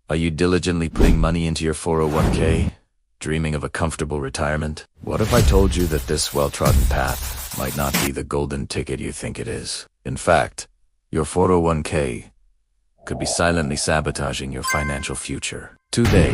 Are you diligently putting money into your 401k, dreaming of a comfortable retirement? What if I told you that this well-trodden path might not be the golden ticket you think it is? In fact, your 401k could be silently sabotaging your financial future. Today,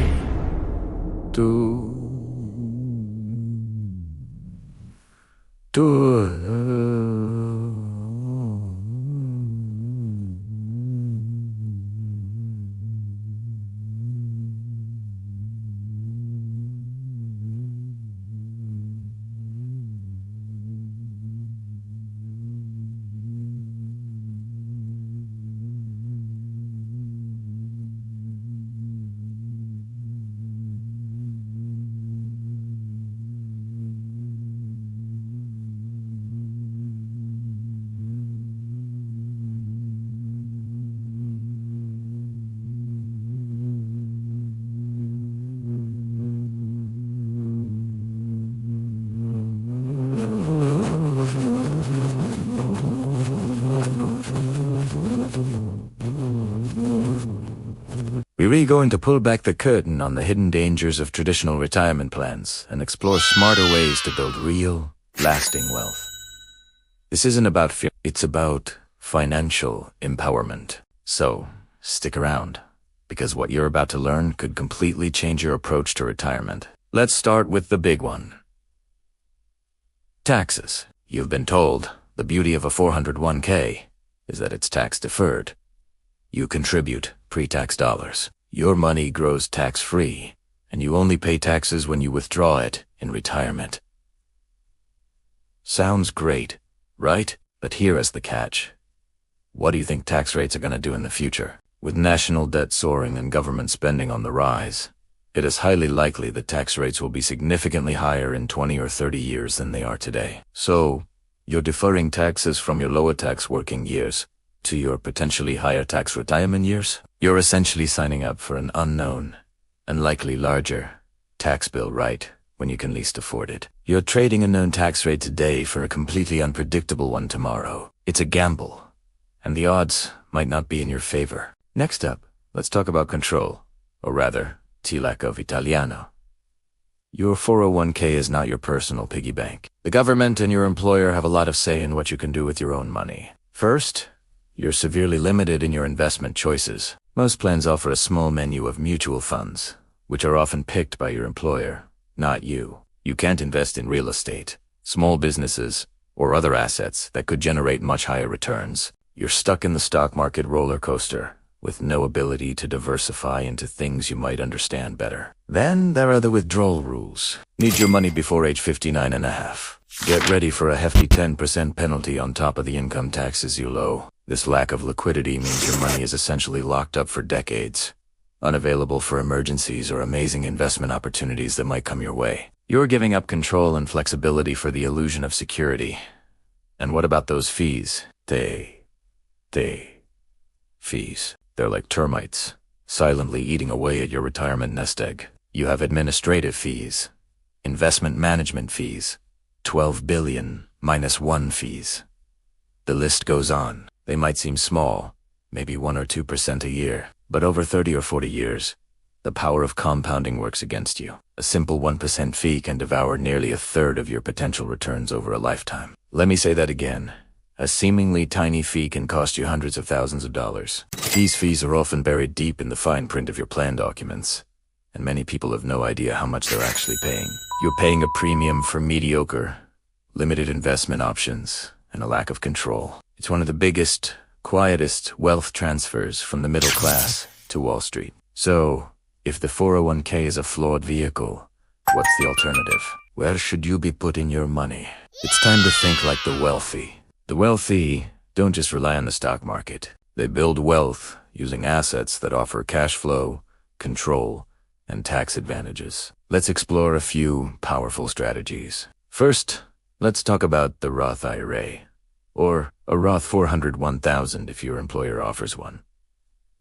we're going to pull back the curtain on the hidden dangers of traditional retirement plans and explore smarter ways to build real, lasting wealth. This isn't about fear, it's about financial empowerment. So, stick around, because what you're about to learn could completely change your approach to retirement. Let's start with the big one. Taxes. You've been told the beauty of a 401k is that it's tax deferred. You contribute pre-tax dollars. Your money grows tax-free, and you only pay taxes when you withdraw it in retirement. Sounds great, right? But here is the catch. What do you think tax rates are going to do in the future? With national debt soaring and government spending on the rise, it is highly likely that tax rates will be significantly higher in 20 or 30 years than they are today. So, you're deferring taxes from your lower tax working years to your potentially higher tax retirement years. You're essentially signing up for an unknown and likely larger tax bill right when you can least afford it. You're trading a known tax rate today for a completely unpredictable one tomorrow. It's a gamble, and the odds might not be in your favor. Next up, let's talk about control, or rather, lack of Italiano. Your 401k is not your personal piggy bank. The government and your employer have a lot of say in what you can do with your own money. First, you're severely limited in your investment choices. Most plans offer a small menu of mutual funds, which are often picked by your employer, not you. You can't invest in real estate, small businesses, or other assets that could generate much higher returns. You're stuck in the stock market roller coaster, with no ability to diversify into things you might understand better. Then there are the withdrawal rules. Need your money before age 59 and a half. Get ready for a hefty 10% penalty on top of the income taxes you owe. This lack of liquidity means your money is essentially locked up for decades, unavailable for emergencies or amazing investment opportunities that might come your way. You're giving up control and flexibility for the illusion of security. And what about those fees? Fees. They're like termites, silently eating away at your retirement nest egg. You have administrative fees, investment management fees, 12 billion minus 1 fees. The list goes on. They might seem small, maybe 1 or 2% a year, but over 30 or 40 years, the power of compounding works against you. A simple 1% fee can devour nearly a third of your potential returns over a lifetime. Let me say that again. A seemingly tiny fee can cost you hundreds of thousands of dollars. These fees are often buried deep in the fine print of your plan documents, and many people have no idea how much they're actually paying. You're paying a premium for mediocre, limited investment options, and a lack of control. It's one of the biggest, quietest wealth transfers from the middle class to Wall Street. So, if the 401k is a flawed vehicle, what's the alternative? Where should you be putting your money? It's time to think like the wealthy. The wealthy don't just rely on the stock market. They build wealth using assets that offer cash flow, control, and tax advantages. Let's explore a few powerful strategies. First, let's talk about the Roth IRA, or a Roth 401,000 if your employer offers one.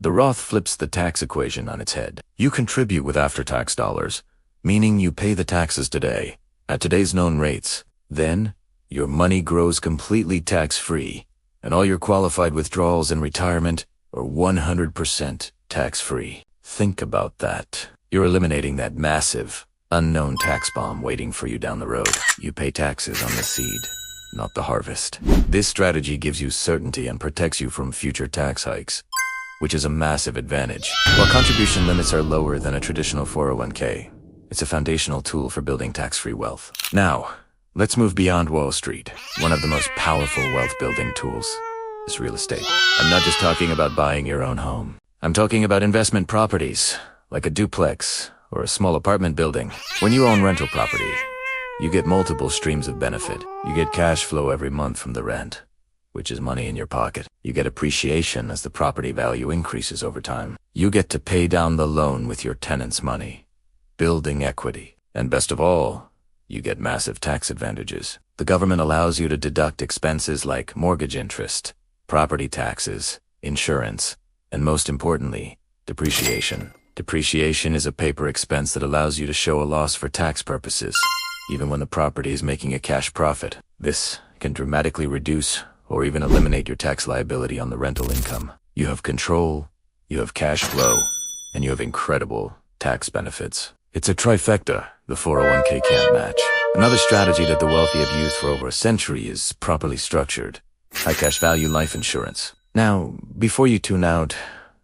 The Roth flips the tax equation on its head. You contribute with after-tax dollars, meaning you pay the taxes today, at today's known rates. Then, your money grows completely tax-free, and all your qualified withdrawals in retirement are 100% tax-free. Think about that. You're eliminating that massive, unknown tax bomb waiting for you down the road. You pay taxes on the seed, not the harvest. This strategy gives you certainty and protects you from future tax hikes, which is a massive advantage. While contribution limits are lower than a traditional 401k, it's a foundational tool for building tax-free wealth. Now, let's move beyond Wall Street. One of the most powerful wealth-building tools is real estate. I'm not just talking about buying your own home. I'm talking about investment properties, like a duplex or a small apartment building. When you own rental property, you get multiple streams of benefit. You get cash flow every month from the rent, which is money in your pocket. You get appreciation as the property value increases over time. You get to pay down the loan with your tenant's money, building equity. And best of all, you get massive tax advantages. The government allows you to deduct expenses like mortgage interest, property taxes, insurance, and most importantly, depreciation. Depreciation is a paper expense that allows you to show a loss for tax purposes, even when the property is making a cash profit. This can dramatically reduce or even eliminate your tax liability on the rental income. You have control, you have cash flow, and you have incredible tax benefits. It's a trifecta the 401k can't match. Another strategy that the wealthy have used for over a century is properly structured high cash value life insurance. Now, before you tune out,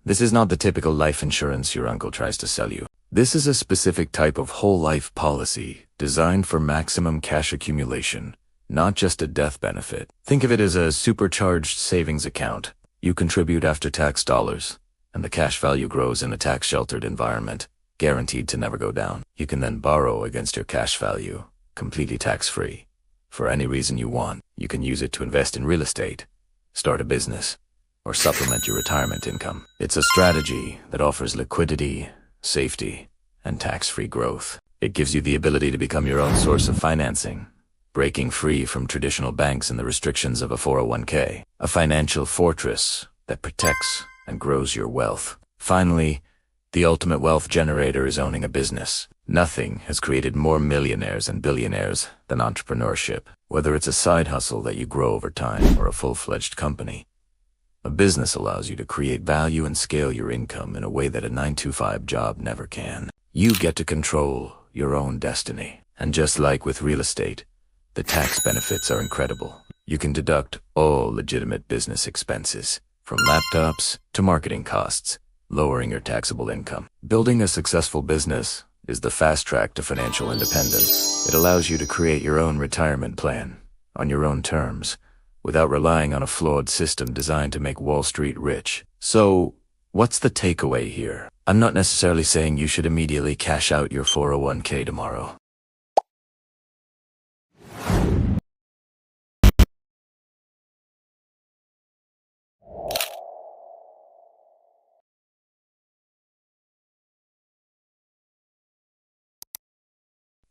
this is not the typical life insurance your uncle tries to sell you. This is a specific type of whole life policy designed for maximum cash accumulation, not just a death benefit. Think of it as a supercharged savings account. You contribute after-tax dollars, and the cash value grows in a tax-sheltered environment, guaranteed to never go down. You can then borrow against your cash value, completely tax-free. For any reason you want, you can use it to invest in real estate, start a business, or supplement your retirement income. It's a strategy that offers liquidity, safety, and tax-free growth. It gives you the ability to become your own source of financing, breaking free from traditional banks and the restrictions of a 401k, a financial fortress that protects and grows your wealth. Finally, the ultimate wealth generator is owning a business. Nothing has created more millionaires and billionaires than entrepreneurship. Whether it's a side hustle that you grow over time or a full-fledged company, a business allows you to create value and scale your income in a way that a 9-to-5 job never can. You get to control your own destiny. And just like with real estate, the tax benefits are incredible. You can deduct all legitimate business expenses, from laptops to marketing costs, lowering your taxable income. Building a successful business is the fast track to financial independence. It allows you to create your own retirement plan on your own terms, without relying on a flawed system designed to make Wall Street rich. So, what's the takeaway here? I'm not necessarily saying you should immediately cash out your 401k tomorrow.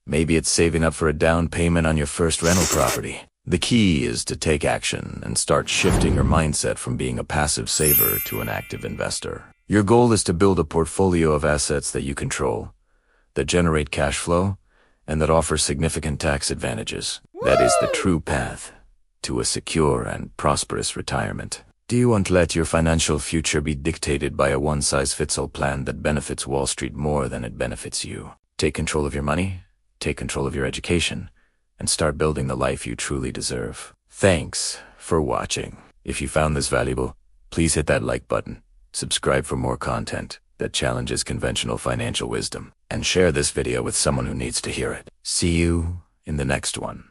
Maybe it's saving up for a down payment on your first rental property. The key is to take action and start shifting your mindset from being a passive saver to an active investor. Your goal is to build a portfolio of assets that you control, that generate cash flow, and that offer significant tax advantages. That is the true path to a secure and prosperous retirement. Do you want to let your financial future be dictated by a one-size-fits-all plan that benefits Wall Street more than it benefits you? Take control of your money, take control of your education, and start building the life you truly deserve. Thanks for watching. If you found this valuable, please hit that like button, subscribe for more content that challenges conventional financial wisdom, and share this video with someone who needs to hear it. See you in the next one.